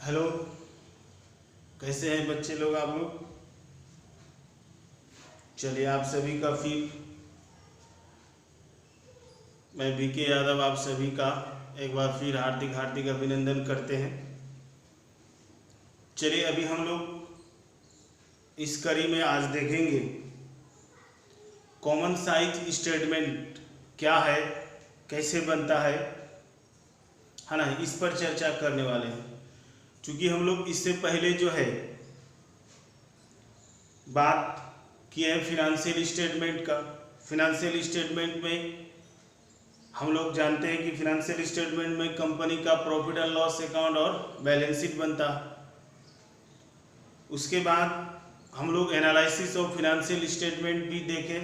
Hello, कैसे हैं बच्चे लोग आप लोग। चलिए आप सभी का फिर मैं बीके यादव आप सभी का एक बार फिर हार्दिक हार्दिक अभिनंदन करते हैं। चलिए अभी हम लोग इस कड़ी में आज देखेंगे कॉमन साइज स्टेटमेंट क्या है, कैसे बनता है ना, इस पर चर्चा करने वाले हैं। क्योंकि हम लोग इससे पहले जो है बात किए हैं फिनेंशियल स्टेटमेंट का। फिनेंशियल स्टेटमेंट में हम लोग जानते हैं कि फिनेंशियल स्टेटमेंट में कंपनी का प्रॉफिट एंड लॉस अकाउंट और बैलेंस शीट बनता है। उसके बाद हम लोग एनालिसिस ऑफ फिनेंशियल स्टेटमेंट भी देखें,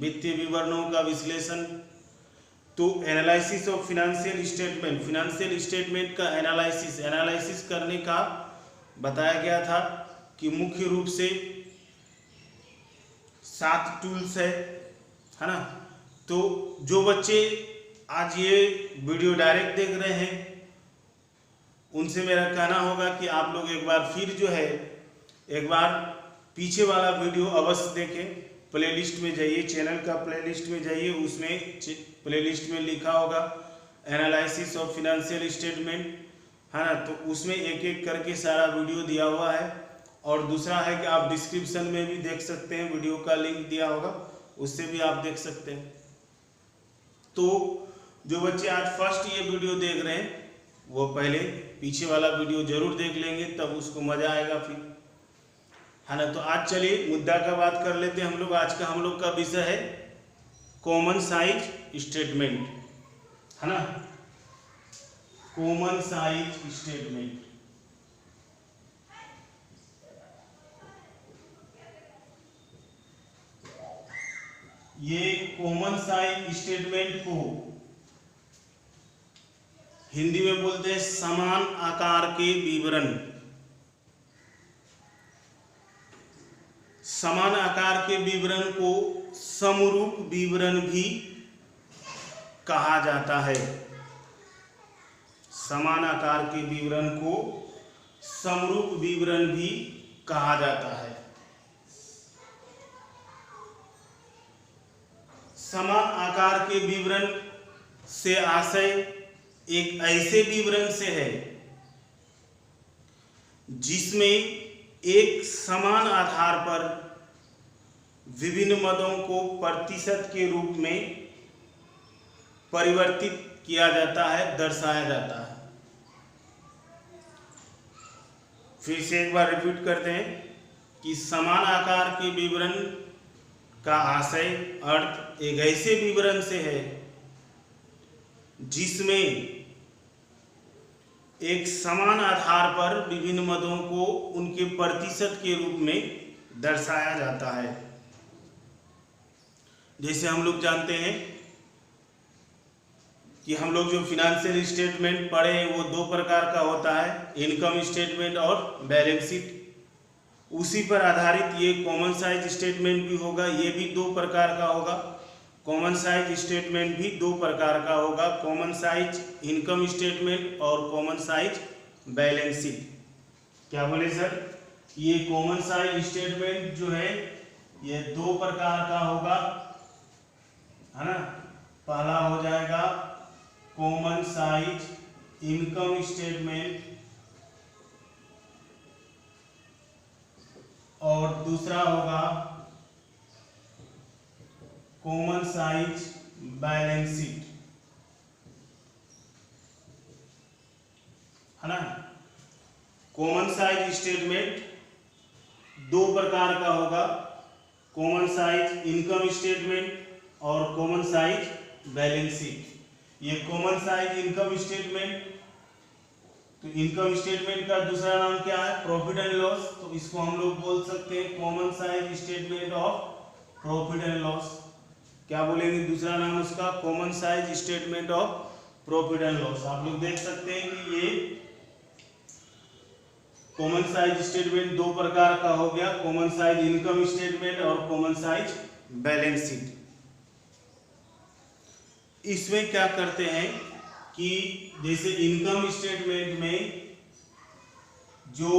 वित्तीय विवरणों का विश्लेषण। तो एनालिसिस ऑफ फिनेंशियल स्टेटमेंट का एनालिसिस करने का बताया गया था कि मुख्य रूप से 7 टूल्स है ना। तो जो बच्चे आज ये वीडियो डायरेक्ट देख रहे हैं उनसे मेरा कहना होगा कि आप लोग एक बार फिर जो है एक बार पीछे वाला वीडियो अवश्य देखें। प्लेलिस्ट में जाइए, चैनल का प्लेलिस्ट में जाइए, उसमें प्लेलिस्ट में लिखा होगा एनालिसिस ऑफ फिनेंशियल स्टेटमेंट है ना। तो उसमें एक एक करके सारा वीडियो दिया हुआ है। और दूसरा है कि आप डिस्क्रिप्शन में भी देख सकते हैं, वीडियो का लिंक दिया होगा, उससे भी आप देख सकते हैं। तो जो बच्चे आज फर्स्ट ये वीडियो देख रहे हैं वो पहले पीछे वाला वीडियो जरूर देख लेंगे, तब उसको मजा आएगा फिर, है ना। तो आज चलिए मुद्दा का बात कर लेते हैं हम लोग। आज का हम लोग का विषय है कॉमन साइज स्टेटमेंट, है ना। कॉमन साइज स्टेटमेंट ये कॉमन साइज स्टेटमेंट को हिंदी में बोलते हैं समान आकार के विवरण। समान आकार के विवरण को समरूप विवरण भी कहा जाता है। समान आकार के विवरण को समरूप विवरण भी कहा जाता है। समान आकार के विवरण से आशय एक ऐसे विवरण से है जिसमें एक समान आधार पर विभिन्न मदों को प्रतिशत के रूप में परिवर्तित किया जाता है, दर्शाया जाता है। फिर से एक बार रिपीट करते हैं कि समान आकार के विवरण का आशय अर्थ एक ऐसे विवरण से है जिसमें एक समान आधार पर विभिन्न मदों को उनके प्रतिशत के रूप में दर्शाया जाता है। जैसे हम लोग जानते हैं कि हम लोग जो फिनेंशियल स्टेटमेंट पढ़े हैं वो 2 प्रकार का होता है, इनकम स्टेटमेंट और बैलेंस शीट। उसी पर आधारित ये कॉमन साइज स्टेटमेंट भी होगा, ये भी 2 प्रकार का होगा। कॉमन साइज स्टेटमेंट भी 2 प्रकार का होगा, कॉमन साइज इनकम स्टेटमेंट और कॉमन साइज बैलेंस शीट। क्या बोले सर? ये कॉमन साइज स्टेटमेंट जो है ये 2 प्रकार का होगा, है ना। पहला हो जाएगा कॉमन साइज इनकम स्टेटमेंट और दूसरा होगा कॉमन साइज बैलेंस शीट, है ना। कॉमन साइज स्टेटमेंट 2 प्रकार का होगा, कॉमन साइज इनकम स्टेटमेंट और कॉमन साइज बैलेंस शीट। ये कॉमन साइज इनकम स्टेटमेंट, तो इनकम स्टेटमेंट का दूसरा नाम क्या है? Profit and loss. तो इसको हम लोग बोल सकते हैं common size statement of profit and loss. क्या बोलेंगे दूसरा नाम उसका? Common size statement of profit and loss. आप लोग देख सकते हैं कि ये कॉमन साइज स्टेटमेंट 2 प्रकार का हो गया, कॉमन साइज इनकम स्टेटमेंट और कॉमन साइज बैलेंस शीट। इसमें क्या करते हैं कि जैसे इनकम स्टेटमेंट में जो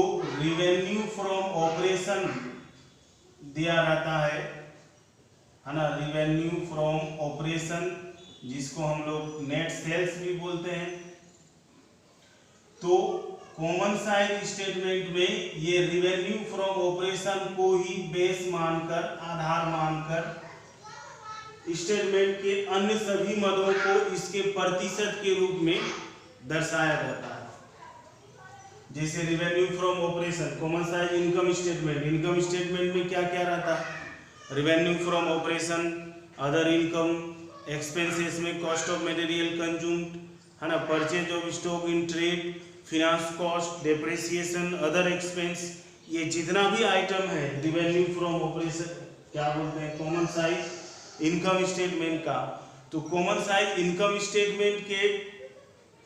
रिवेन्यू फ्रॉम ऑपरेशन दिया रहता है ना, रिवेन्यू फ्रॉम ऑपरेशन, जिसको हम लोग नेट सेल्स भी बोलते हैं। तो कॉमन साइज स्टेटमेंट में ये रिवेन्यू फ्रॉम ऑपरेशन को ही बेस मानकर, आधार मानकर स्टेटमेंट के अन्य सभी मदों को इसके प्रतिशत के रूप में दर्शाया जाता है। जैसे revenue from operation, common size income statement, income statement में क्या क्या रहता है? Revenue from operation, other income, expenses में कॉस्ट ऑफ मटेरियल कंज्यूम्ड, है ना, purchase of stock in trade, finance cost, depreciation, other expense, ये जितना भी आइटम है रिवेन्यू फ्रॉम ऑपरेशन क्या बोलते हैं? कॉमन साइज इनकम स्टेटमेंट का। तो कॉमन साइज इनकम स्टेटमेंट के,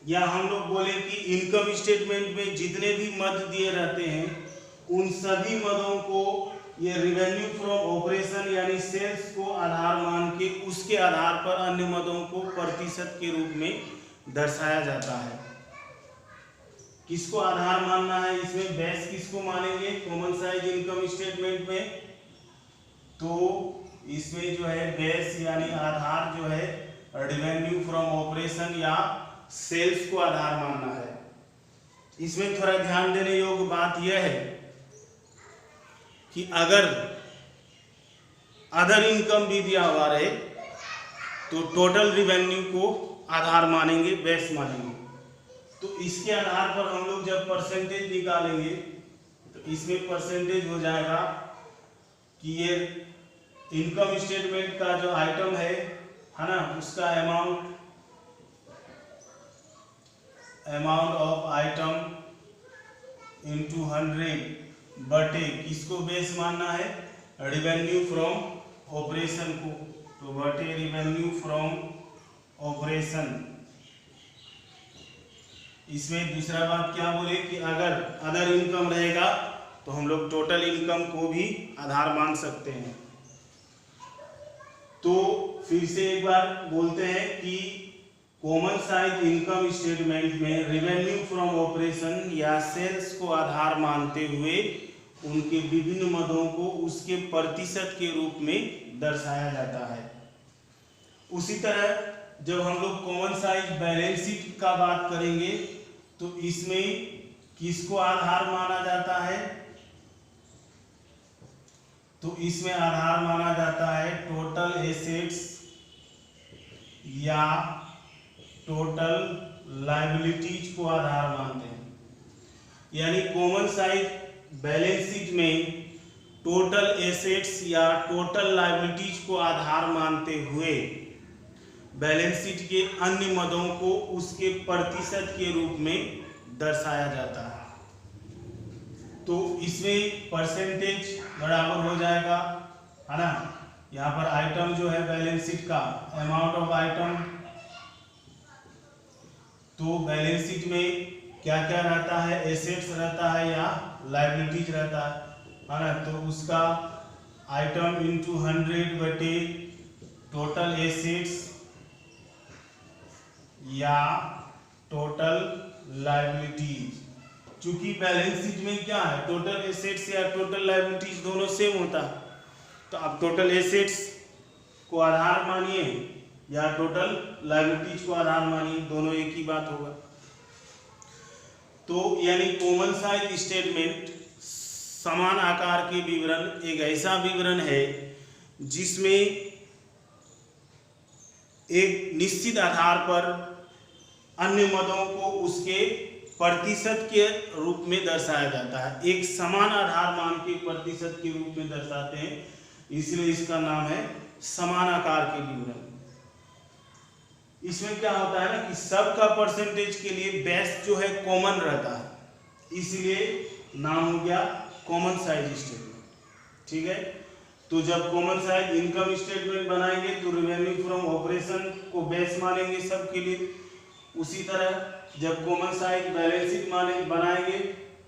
या हम लोग बोले कि इनकम स्टेटमेंट में जितने भी मद दिए रहते हैं उन सभी मदों को ये रिवेन्यू फ्रॉम ऑपरेशन यानी सेल्स को आधार मान के उसके आधार पर अन्य मदों को प्रतिशत के रूप में दर्शाया जाता है। किसको आधार मानना है इसमें? बेस किसको मानेंगे कॉमन साइज इनकम स्टेटमेंट में? तो इसमें जो है बेस यानी आधार जो है रिवेन्यू फ्रॉम ऑपरेशन या सेल्स को आधार मानना है। इसमें थोड़ा ध्यान देने योग्य बात यह है कि अगर अदर इनकम भी दिया हुआ रहे तो टोटल रिवेन्यू को आधार मानेंगे, बेस मानेंगे। तो इसके आधार पर हम लोग जब परसेंटेज निकालेंगे तो इसमें परसेंटेज हो जाएगा कि ये इनकम स्टेटमेंट का जो आइटम है ना, उसका अमाउंट ऑफ आइटम इंटू 100 बटे किसको बेस मानना है? रिवेन्यू फ्रॉम ऑपरेशन को। तो बटे रिवेन्यू फ्रॉम ऑपरेशन। इसमें दूसरा बात क्या बोले कि अगर अदर इनकम रहेगा तो हम लोग टोटल इनकम को भी आधार मान सकते हैं। तो फिर से एक बार बोलते हैं कि कॉमन साइज इनकम स्टेटमेंट में रिवेन्यू फ्रॉम ऑपरेशन या सेल्स को आधार मानते हुए उनके विभिन्न मदों को उसके प्रतिशत के रूप में दर्शाया जाता है। उसी तरह जब हम लोग कॉमन साइज बैलेंस शीट का बात करेंगे तो इसमें किसको आधार माना जाता है? तो इसमें आधार माना जाता है टोटल एसेट्स या टोटल लायबिलिटीज को आधार मानते हैं। यानी कॉमन साइज बैलेंस शीट में टोटल एसेट्स या टोटल लायबिलिटीज को आधार मानते हुए बैलेंस शीट के अन्य मदों को उसके प्रतिशत के रूप में दर्शाया जाता है। तो इसमें परसेंटेज बराबर हो जाएगा, है ना। यहाँ पर आइटम जो है बैलेंस शीट का अमाउंट ऑफ आइटम, तो बैलेंस शीट में क्या क्या रहता है? एसेट्स रहता है या लायबिलिटीज रहता है ना। तो उसका आइटम इंटू 100 बटे टोटल एसेट्स या टोटल लायबिलिटीज। चूंकि बैलेंस शीट में क्या है, टोटल एसेट्स या टोटल लायबिलिटीज दोनों सेम होता है। तो आप टोटल एसेट्स को आधार मानिए या टोटल लायबिलिटीज को आधार मानिए, दोनों एक ही बात होगा। तो यानी कॉमन साइज स्टेटमेंट समान आकार के विवरण एक ऐसा विवरण है जिसमें एक निश्चित आधार पर अन्य मदों को उसके प्रतिशत के रूप में दर्शाया जाता है। एक समान आधार मान के प्रतिशत के रूप में दर्शाते हैं, इसलिए इसका नाम है समान आकार के विवरण। इसमें क्या होता है ना कि सबका परसेंटेज के लिए बेस जो है कॉमन रहता है, इसलिए नाम हो गया कॉमन साइज स्टेटमेंट। ठीक है। तो जब कॉमन साइज इनकम स्टेटमेंट बनाएंगे तो रिवेन्यू फ्रॉम ऑपरेशन को बेस मानेंगे सबके लिए। उसी तरह जब कॉमन साइज बैलेंस शीट बनाएंगे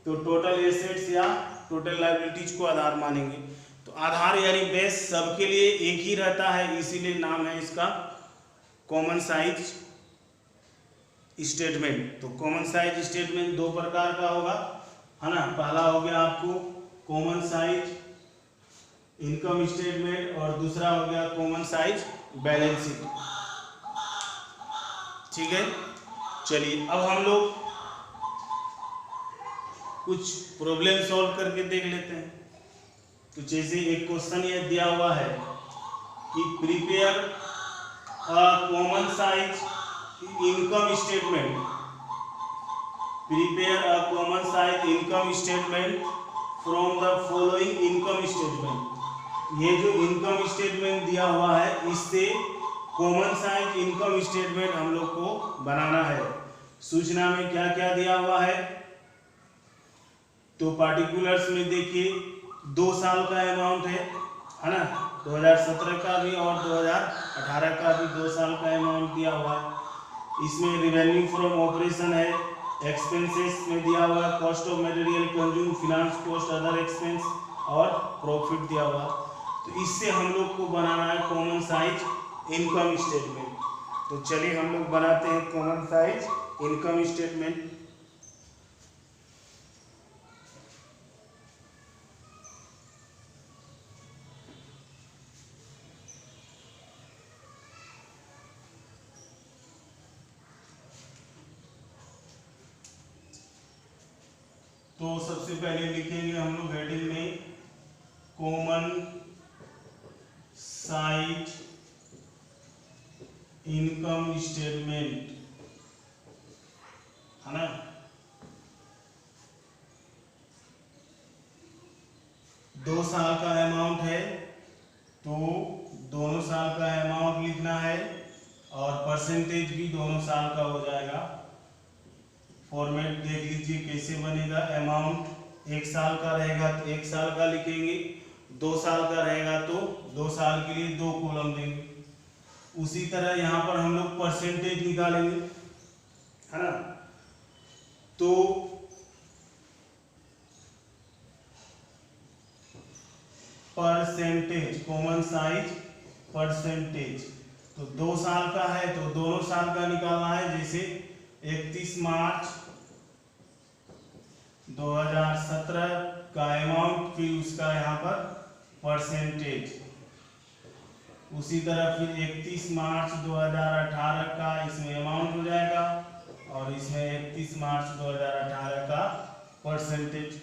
तो टोटल एसेट्स या टोटल लायबिलिटीज को आधार मानेंगे। तो आधार यानी बेस सबके लिए एक ही रहता है, इसीलिए नाम है इसका कॉमन साइज स्टेटमेंट। तो कॉमन साइज स्टेटमेंट दो प्रकार का होगा, है ना। पहला हो गया आपको कॉमन साइज इनकम स्टेटमेंट और दूसरा हो गया कॉमन साइज बैलेंस शीट। ठीक है, चलिए अब हम लोग कुछ प्रॉब्लम सॉल्व करके देख लेते हैं। तो जैसे एक क्वेश्चन ये दिया हुआ है कि prepare a common size income statement, prepare a common size income statement from the following income statement. ये जो इनकम स्टेटमेंट दिया हुआ है इससे कॉमन साइज इनकम स्टेटमेंट हम लोग को बनाना है। सूचना में क्या क्या दिया हुआ है, तो पार्टिकुलर्स में देखिए 2 साल का अमाउंट है ना, 2017 का भी और 2018 का भी 2 साल का अमाउंट दिया हुआ है। इसमें रिवेन्यू फ्रॉम ऑपरेशन है, एक्सपेंसेस में दिया हुआ है cost of material consume, finance cost, other expense और प्रॉफिट दिया हुआ। तो इससे हम लोग को बनाना है कॉमन साइज इनकम स्टेटमेंट। तो चलिए हम लोग बनाते हैं कॉमन साइज इनकम स्टेटमेंट। तो सबसे पहले लिखेंगे हम लोग हेडिंग में कॉमन साइज इनकम स्टेटमेंट, है ना। दो साल का अमाउंट है तो दोनों साल का अमाउंट लिखना है और परसेंटेज भी दोनों साल का हो जाएगा। फॉर्मेट देख लीजिए कैसे बनेगा। अमाउंट 1 साल का रहेगा तो 1 साल का लिखेंगे, 2 साल का रहेगा तो 2 साल के लिए 2 कॉलम देंगे। उसी तरह यहाँ पर हम लोग परसेंटेज निकालेंगे, है ना। तो परसेंटेज कॉमन साइज परसेंटेज, तो 2 साल का है तो दोनों साल का निकालना है। जैसे 31 मार्च 2017 का अमाउंट, फिर उसका यहाँ पर परसेंटेज। उसी तरह फिर 31 मार्च 2018 का इसमें अमाउंट हो जाएगा और इसमें 31 मार्च 2018 का परसेंटेज।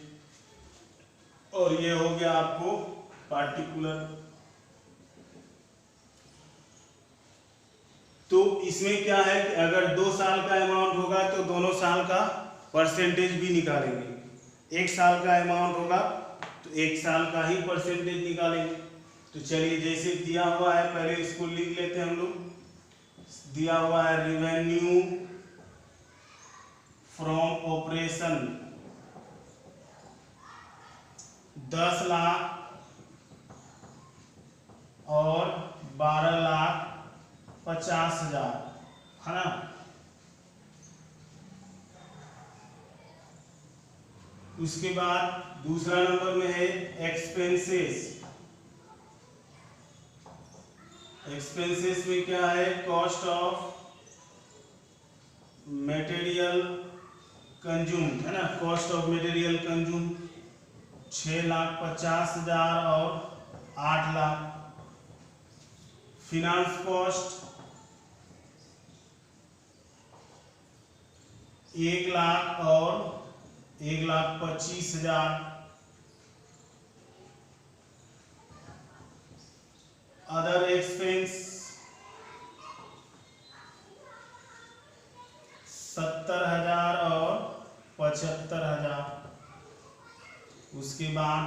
और ये हो गया आपको पार्टिकुलर। तो इसमें क्या है कि अगर 2 साल का अमाउंट होगा तो दोनों साल का परसेंटेज भी निकालेंगे। 1 साल का अमाउंट होगा तो 1 साल का ही परसेंटेज निकालेंगे। तो चलिए जैसे दिया हुआ है पहले इसको लिख लेते हैं हम लोग। दिया हुआ है रिवेन्यू फ्रॉम ऑपरेशन 10 लाख और 12,50,000, है ना। उसके बाद दूसरा नंबर में है एक्सपेंसेस। एक्सपेंसेस में क्या है, कॉस्ट ऑफ मटेरियल कंज्यूम, है ना। कॉस्ट ऑफ मटेरियल कंज्यूम 6,50,000 और 8 लाख। फिनांस कॉस्ट 1 लाख और 1,25,000। अदर एक्सपेंस 70,000 और 75,000। उसके बाद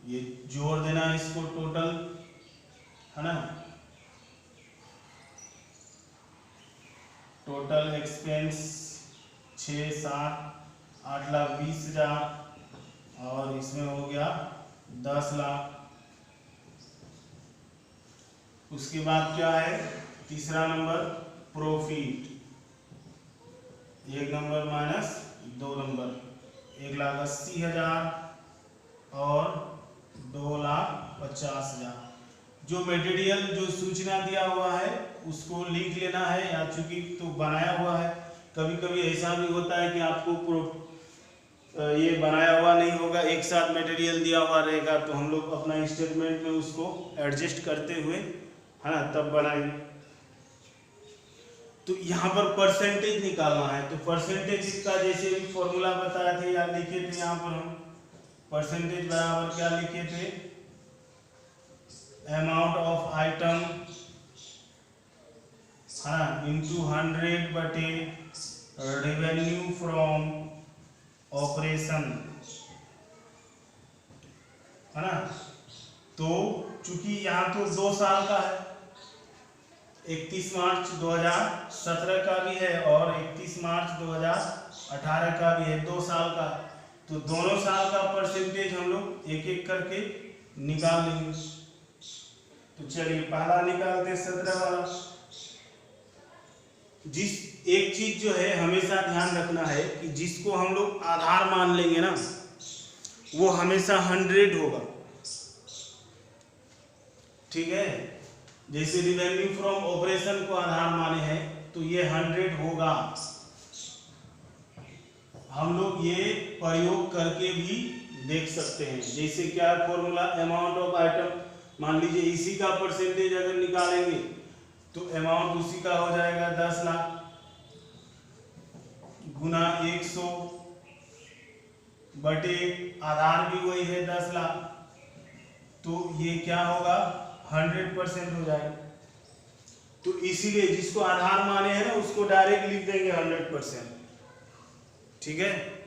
ये जोड़ देना इसको टोटल, है ना। टोटल एक्सपेंस 6, 7, 8,20,000 और इसमें हो गया 10 लाख। उसके बाद क्या है, तीसरा number profit. 1 number minus 2 number, 1,80,000 और 2,50,000। जो मटेरियल जो सूचना दिया हुआ है उसको लिख लेना है, या चूंकि तो बनाया हुआ है। कभी कभी ऐसा भी होता है कि आपको ये बनाया हुआ नहीं होगा, एक साथ मटेरियल दिया हुआ रहेगा, तो हम लोग अपना स्टेटमेंट में उसको एडजस्ट करते हुए है ना तब बनाएंगे। तो यहाँ पर परसेंटेज निकालना है, तो परसेंटेज इसका जैसे भी फॉर्मूला बताया थे या लिखे थे, यहाँ पर हम परसेंटेज बराबर क्या लिखे थे, अमाउंट ऑफ आइटम है ना इंटू 100 बटे रेवेन्यू फ्रॉम ऑपरेशन है ना। तो चूंकि यहाँ तो 2 साल का है, 31 मार्च 2017 का भी है और 31 मार्च 2018 का भी है, 2 साल का। तो दोनों साल का परसेंटेज हम लोग एक एक करके निकाल लेंगे। तो चलिए पहला निकालते 17 वाला। जिस एक चीज जो है हमेशा ध्यान रखना है कि जिसको हम लोग आधार मान लेंगे ना वो हमेशा 100 होगा, ठीक है। जैसे रिवेन्यू फ्रॉम ऑपरेशन को आधार माने हैं तो ये 100 होगा। हम लोग ये प्रयोग करके भी देख सकते हैं। जैसे क्या फॉर्मूला, अमाउंट ऑफ आइटम, मान लीजिए इसी का परसेंटेज अगर निकालेंगे तो अमाउंट उसी का हो जाएगा 10 लाख गुना 100 बटे आधार भी वही है 10 लाख, तो ये क्या होगा 100% हो जाएगा। तो इसीलिए जिसको आधार माने हैं ना उसको डायरेक्ट लिख देंगे 100%, ठीक है।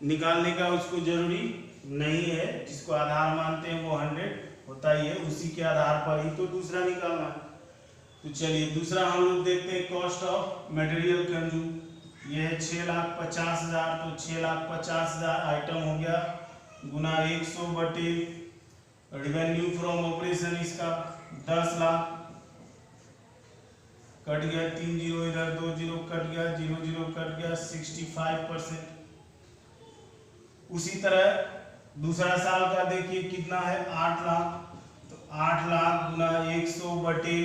निकालने का उसको जरूरी नहीं है, जिसको आधार मानते हैं वो 100 होता ही है, उसी के आधार पर ही तो दूसरा निकालना है। तो चलिए दूसरा हम लोग देखते हैं, कॉस्ट ऑफ मटेरियल कंज्यूम। ये है 6,50,000, तो 6,50,000 आइटम हो गया गुना 100 बटे रेवेन्यू फ्रॉम ऑपरेशन इसका 10 लाख, कट गया 3 जीरो, इधर 2 जीरो कट गया, 0 0 कट गया, 65%। उसी तरह दूसरा साल का देखिए कितना है 8 लाख, तो 8 लाख गुना 100 बटे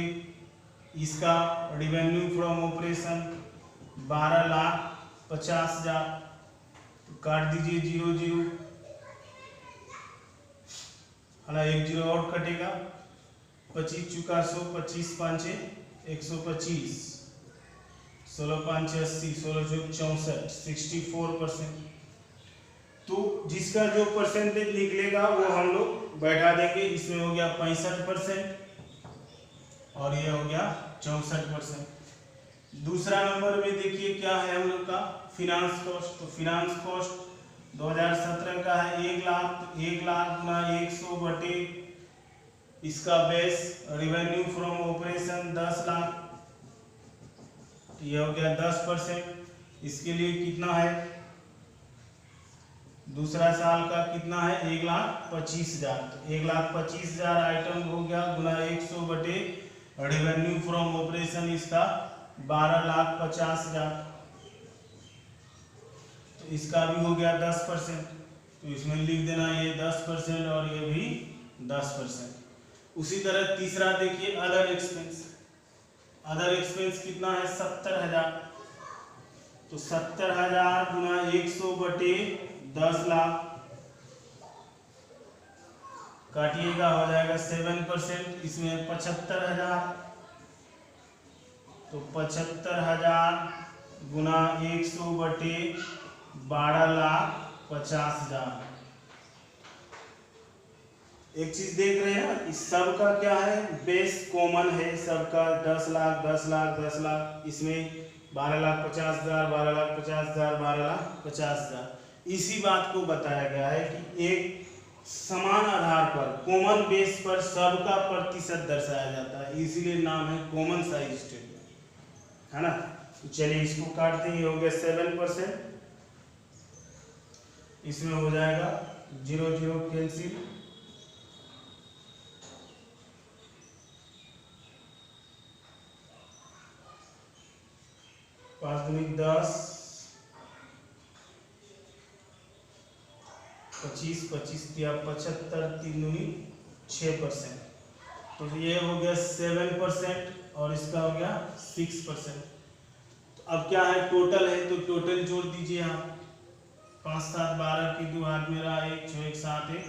इसका रेवेन्यू फ्रॉम ऑपरेशन 12,50,000, तो काट दीजिए 0 0 है ना, 1 जीरो और कटेगा, 25 चुका 100, 25 5 125, 16 5 80, 16 64, 64%। तो जिसका जो परसेंटेज निकलेगा वो हम लोग बैठा देंगे। इसमें हो गया 65% और ये हो गया 64%। दूसरा नंबर में देखिए क्या है हम लोग का फिनांस कॉस्ट। तो फिनांस कॉस्ट 2017 का है 1 लाख, तो 1 लाख गुना 100 बटे इसका base revenue from operation 10 lakh, तो ये हो गया 10%। इसके लिए कितना है, दूसरा साल का कितना है 1,25,000, तो 1,25,000 आइटम हो गया गुना 100 बटे रेवेन्यू फ्रॉम ऑपरेशन इसका 12,50,000, तो इसका भी हो गया 10%। तो इसमें लिख देना ये 10% और ये भी 10%। उसी तरह तीसरा देखिए अदर एक्सपेंस। अदर एक्सपेंस कितना है 70,000, तो 70,000 गुना 100 बटे 10 लाख, काटिएगा हो जाएगा 7%। इसमें 75,000, तो 75,000 गुना 100 बटे 12,50,000। एक चीज देख रहे हैं कि सबका क्या है, बेस कॉमन है सबका, 10 लाख 10 लाख 10 लाख, इसमें 12,50,000 12,50,000 12,50,000। इसी बात को बताया गया है कि एक समान आधार पर कॉमन बेस पर सबका प्रतिशत दर्शाया जाता है, इसीलिए नाम है कॉमन साइज स्टेटमेंट, है ना। तो चलिए इसको काटते हैं, हो गया 7%, इसमें हो जाएगा 0 0 कैंसिल, 5 दूनी 10, 25 25 दिया 75, 3 दूनी 6%, तो ये हो गया 7% और इसका हो गया 6%। तो अब क्या है टोटल है, तो टोटल जोड़ दीजिए यहाँ 5 7 12 की 2 8 मेरा 1 6 1 7 1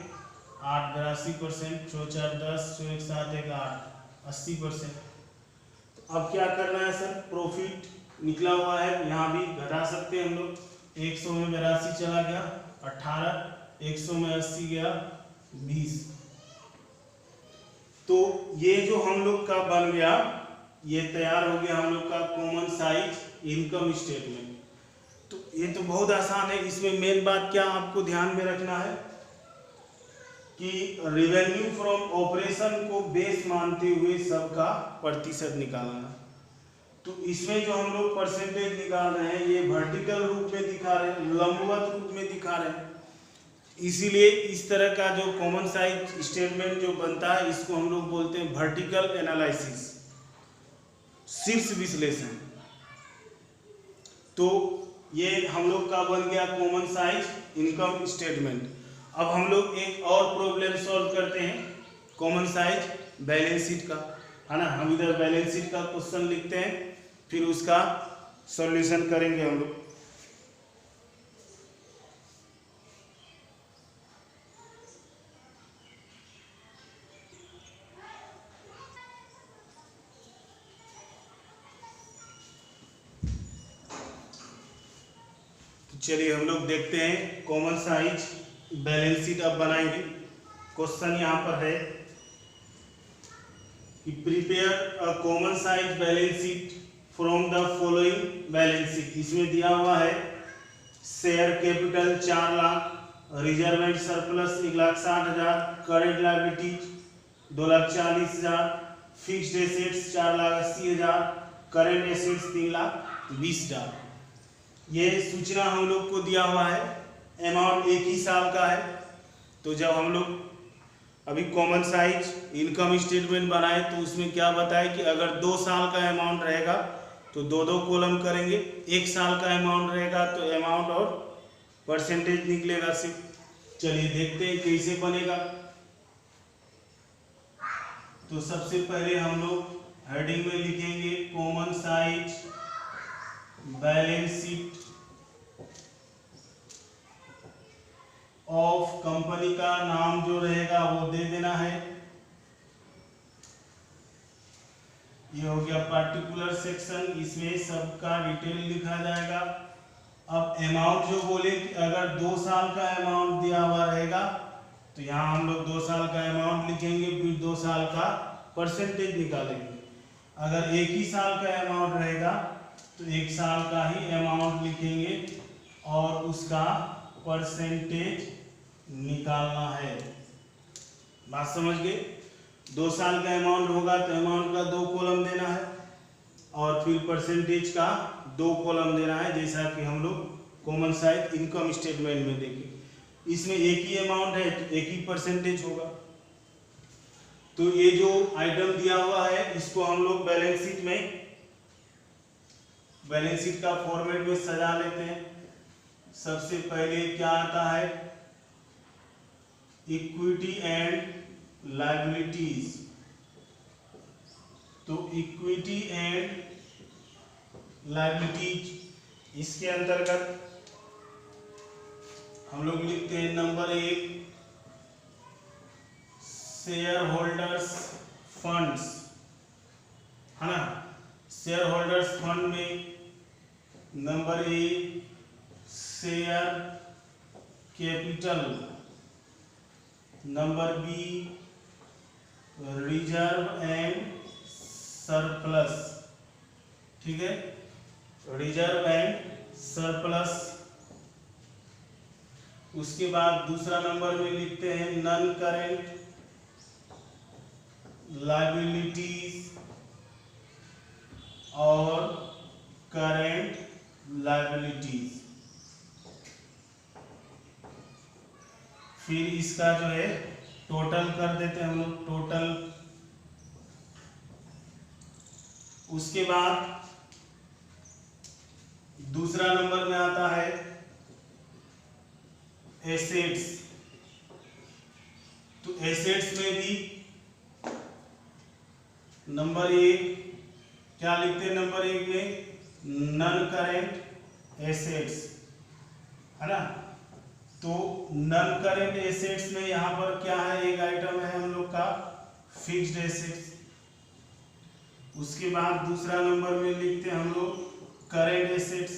8 82%, 6 4 10, 6 1 7 1 8 80%। अब क्या करना है सर, प्रॉफिट निकला हुआ है, यहाँ भी घटा सकते हैं हम लोग। 100 में 82 चला गया 18, 100 में 80 गया 20। तो ये जो हम लोग का बन गया, ये तैयार हो गया हम लोग का कॉमन साइज इनकम स्टेटमेंट। तो ये तो बहुत आसान है। इसमें मेन बात क्या आपको ध्यान में रखना है कि रेवेन्यू फ्रॉम ऑपरेशन को बेस मानते हुए सबका प्रतिशत निकालना। तो इसमें जो हम लोग परसेंटेज निकाल रहे हैं ये वर्टिकल रूप में दिखा रहे हैं, लंबवत रूप में दिखा रहे हैं। इसीलिए इस तरह का जो कॉमन साइज स्टेटमेंट जो बनता है इसको हम लोग बोलते हैं वर्टिकल एनालिसिस, शीर्ष विश्लेषण। तो ये हम लोग का बन गया कॉमन साइज इनकम स्टेटमेंट। अब हम लोग एक और प्रॉब्लम सॉल्व करते हैं कॉमन साइज बैलेंस शीट का, है ना। हम इधर बैलेंस शीट का क्वेश्चन लिखते हैं, फिर उसका सॉल्यूशन करेंगे हम लोग। चलिए हम लोग देखते हैं कॉमन साइज बैलेंस शीट अब बनाएंगे। क्वेश्चन यहाँ पर है कि prepare a common size balance sheet from the following balance sheet. इसमें दिया हुआ है share capital 4 lakh, reserve and surplus 1,60,000, current liabilities 2,40,000, fixed assets 4,80,000, current assets 3,20,000। ये सूचना हम लोग को दिया हुआ है, अमाउंट एक ही साल का है। तो जब हम लोग अभी कॉमन साइज इनकम स्टेटमेंट बनाए तो उसमें क्या बताए कि अगर 2 साल का अमाउंट रहेगा तो 2 कॉलम करेंगे, 1 साल का अमाउंट रहेगा तो अमाउंट और परसेंटेज निकलेगा सिर्फ। चलिए देखते हैं कैसे बनेगा। तो सबसे पहले हम लोग हेडिंग में लिखेंगे common size balance sheet of company का नाम जो रहेगा वो दे देना है। ये हो गया पार्टिकुलर सेक्शन, इसमें सबका डिटेल लिखा जाएगा। अब अमाउंट जो बोले कि अगर 2 साल का अमाउंट दिया हुआ रहेगा तो यहाँ हम लोग 2 साल का अमाउंट लिखेंगे, फिर 2 साल का परसेंटेज निकालेंगे। अगर 1 ही साल का अमाउंट रहेगा तो 1 साल का ही अमाउंट लिखेंगे और उसका परसेंटेज निकालना है। बात समझ गए। 2 साल का अमाउंट होगा तो अमाउंट का 2 कॉलम देना है और फिर परसेंटेज का 2 कॉलम देना है, जैसा कि हम लोग कॉमन साइज इनकम स्टेटमेंट में देखें। इसमें एक ही अमाउंट है तो एक ही परसेंटेज होगा। तो ये जो आइटम दिया हुआ है इसको हम लोग बैलेंस शीट का फॉर्मेट में सजा लेते हैं। सबसे पहले क्या आता है, इक्विटी एंड लायबिलिटीज। तो इक्विटी एंड लायबिलिटीज, इसके अंतर्गत हम लोग लिखते हैं नंबर 1 शेयर होल्डर्स फंड्स, है ना। शेयर होल्डर्स फंड में number 1 share capital, number B reserve and surplus, ठीक है, रिजर्व एंड सरप्लस। उसके बाद दूसरा नंबर में लिखते हैं नॉन करेंट लायबिलिटीज और करेंट लायबिलिटीज। फिर इसका जो है टोटल कर देते हैं हम लोग, टोटल। उसके बाद दूसरा नंबर में आता है एसेट्स। तो एसेट्स में भी नंबर 1 क्या लिखते हैं, नंबर 1 में नॉन करेंट एसेट्स, है ना। तो नॉन करेंट एसेट्स में यहाँ पर क्या है, एक आइटम है हम लोग का फिक्स्ड एसेट्स। उसके बाद दूसरा नंबर में लिखते हैं हम लोग करेंट एसेट्स,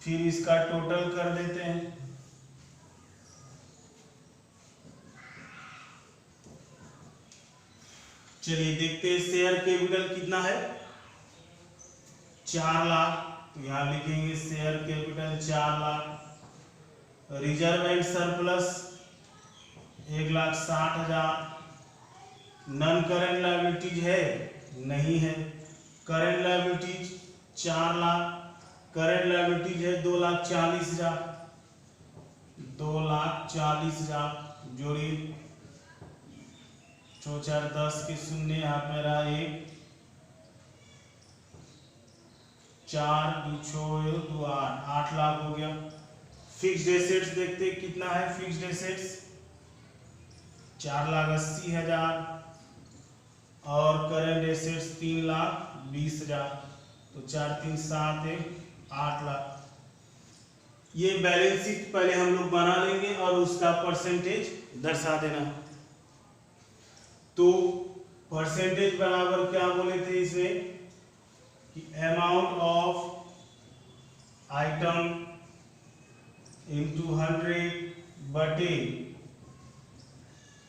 फिर इसका टोटल कर देते हैं। चलिए देखते हैं शेयर कैपिटल कितना है, 4 लाख। तो यहाँ लिखेंगे share capital 4 lakh. Reserve and surplus 1,60,000। Non current liabilities है, नहीं है। Current liabilities 4 lakh, current liabilities है 2,40,000। 2,40,000 जोड़िए, 4 4 10 के शून्य, हाथ में रहा 1, 4 2 6 2 8, 8 लाख हो गया। फिक्स्ड एसेट्स देखते कितना है, फिक्स्ड एसेट्स 4,80,000 और करेंट एसेट्स 3,20,000। तो 4 3 7 1 8 लाख। ये बैलेंस शीट पहले हम लोग बना लेंगे और उसका परसेंटेज दर्शा देना। तो परसेंटेज बराबर क्या बोले थे इसमें कि अमाउंट ऑफ आइटम इंटू 100 बटे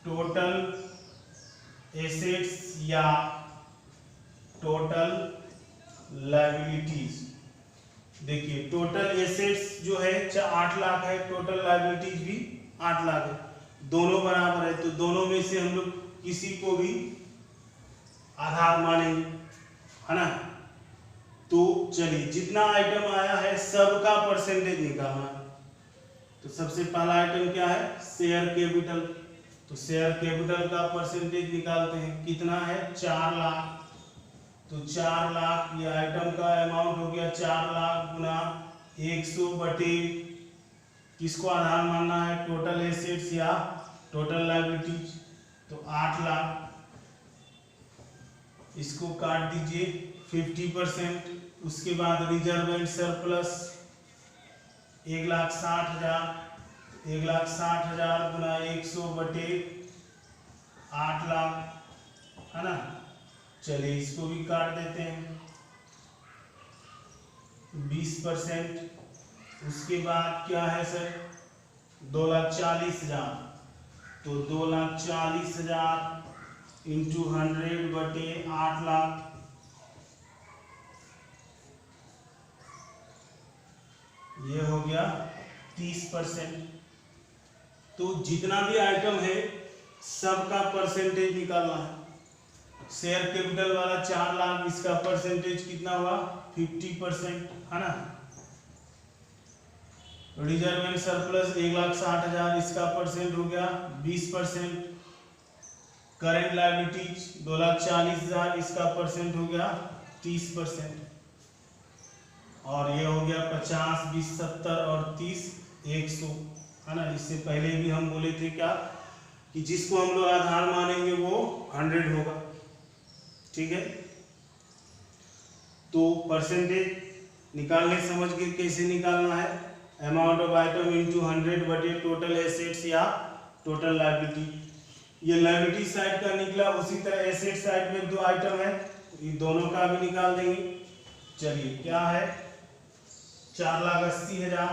टोटल एसेट्स या टोटल लायबिलिटीज। देखिए टोटल एसेट्स जो है 8 लाख है, टोटल लायबिलिटीज भी 8 लाख है, दोनों बराबर है। तो दोनों में से हम लोग किसी को भी आधार मानेंगे, है ना। तो चलिए जितना आइटम आया है सबका परसेंटेज निकालना है। तो सबसे पहला आइटम क्या है, शेयर कैपिटल। तो शेयर कैपिटल का परसेंटेज निकालते हैं, कितना है 4 लाख। तो 4 लाख ये आइटम का अमाउंट हो गया, 4 लाख गुना 100 बटे किसको आधार मानना है, टोटल एसेट्स या टोटल लायबिलिटीज। तो 8 लाख, इसको काट दीजिए 50%। उसके बाद रिजर्व एंड सरप्लस 1,60,000, 1,60,000 गुना 100 बटे 8 लाख, है ना। चलिए इसको भी काट देते हैं 20%। उसके बाद क्या है सर, 2,40,000। तो 2,40,000 इंटू 100 बटे 8 लाख, ये हो गया 30%। तो जितना भी आइटम है सबका परसेंटेज निकालना है। शेयर कैपिटल वाला 4 लाख, इसका परसेंटेज कितना हुआ 50%, है ना। रिजर्व एंड सरप्लस 1,60,000, इसका परसेंट हो गया 20%। करेंट लायबिलिटीज 2,40,000, इसका परसेंट हो गया 30%। और ये हो गया 50 20 70 और 30 100, है ना। इससे पहले भी हम बोले थे क्या कि जिसको हम लोग आधार मानेंगे वो 100 होगा, ठीक है। तो परसेंटेज निकालने समझ के कैसे निकालना है, अमाउंट ऑफ आइटम इंटू 100 बटे टोटल एसेट्स या टोटल लायबिलिटी। ये लायबिलिटी साइड का निकला, उसी तरह एसेट साइड में 2 आइटम है, ये दोनों का भी निकाल देंगे। चलिए क्या है, 4,80,000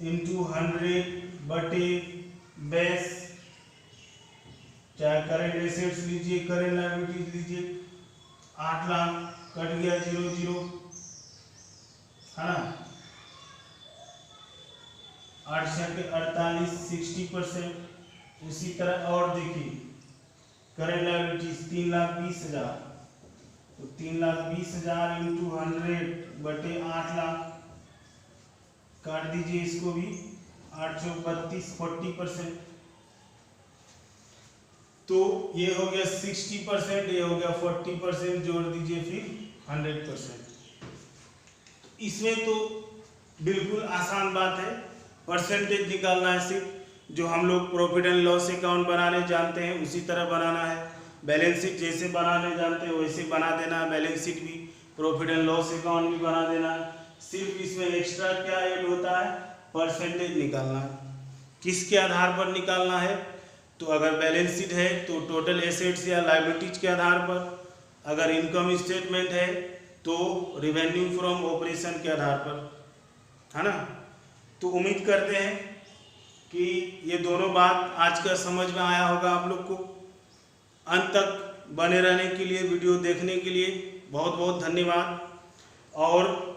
इंटू 100 बटे बेस, चाहे करेंट एसेट्स लीजिए करेंट लायबिलिटीज लीजिए, 8 लाख कट गया 0 0, है ना। 8 से 48 60%। उसी तरह और देखिए करेंट लायबिलिटीज 3,20,000, तो 3,20,000 इंटू 100 बटे 8 लाख, काट दीजिए इसको भी, 8 से 32 40%। तो ये हो गया 60%, ये हो गया 40%, जोड़ दीजिए फिर 100%। इसमें तो बिल्कुल आसान बात है, परसेंटेज निकालना है। सिर्फ जो हम लोग प्रॉफिट एंड लॉस अकाउंट बनाने जानते हैं उसी तरह बनाना है। बैलेंस शीट जैसे बनाने जानते हैं वैसे बना देना है, बैलेंस शीट भी, प्रॉफिट एंड लॉस अकाउंट भी बना देना है। सिर्फ इसमें एक्स्ट्रा क्या ऐड होता है, परसेंटेज निकालना है। किसके आधार पर निकालना है, तो अगर बैलेंस शीट है तो टोटल एसेट्स या लायबिलिटीज के आधार पर, अगर इनकम स्टेटमेंट है तो रिवेन्यू फ्रॉम ऑपरेशन के आधार पर, है ना। तो उम्मीद करते हैं कि ये दोनों बात आज का समझ में आया होगा आप लोग को। अंत तक बने रहने के लिए, वीडियो देखने के लिए बहुत बहुत धन्यवाद। और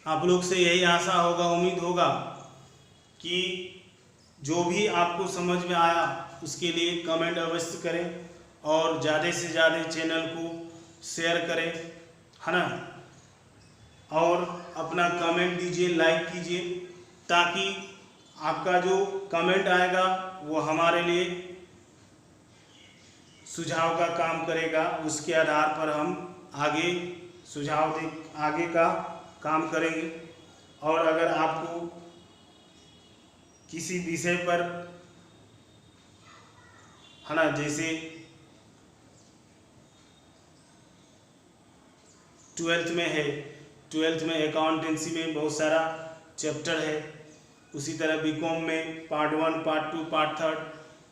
आप लोग से यही आशा होगा, उम्मीद होगा कि जो भी आपको समझ में आया उसके लिए कमेंट अवश्य करें और ज़्यादा से ज़्यादा चैनल को शेयर करें, है ना। और अपना कमेंट दीजिए, लाइक कीजिए, ताकि आपका जो कमेंट आएगा वो हमारे लिए सुझाव का काम करेगा। उसके आधार पर हम आगे सुझाव दे आगे का काम करेंगे। और अगर आपको किसी विषय पर, है ना, जैसे 12th में है, 12th में अकाउंटेंसी में बहुत सारा चैप्टर है, उसी तरह बीकॉम में पार्ट 1, पार्ट 2, पार्ट 3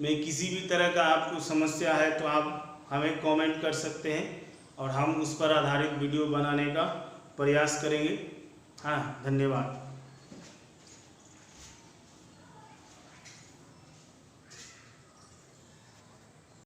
में किसी भी तरह का आपको समस्या है तो आप हमें कमेंट कर सकते हैं और हम उस पर आधारित वीडियो बनाने का प्रयास करेंगे। हाँ, धन्यवाद।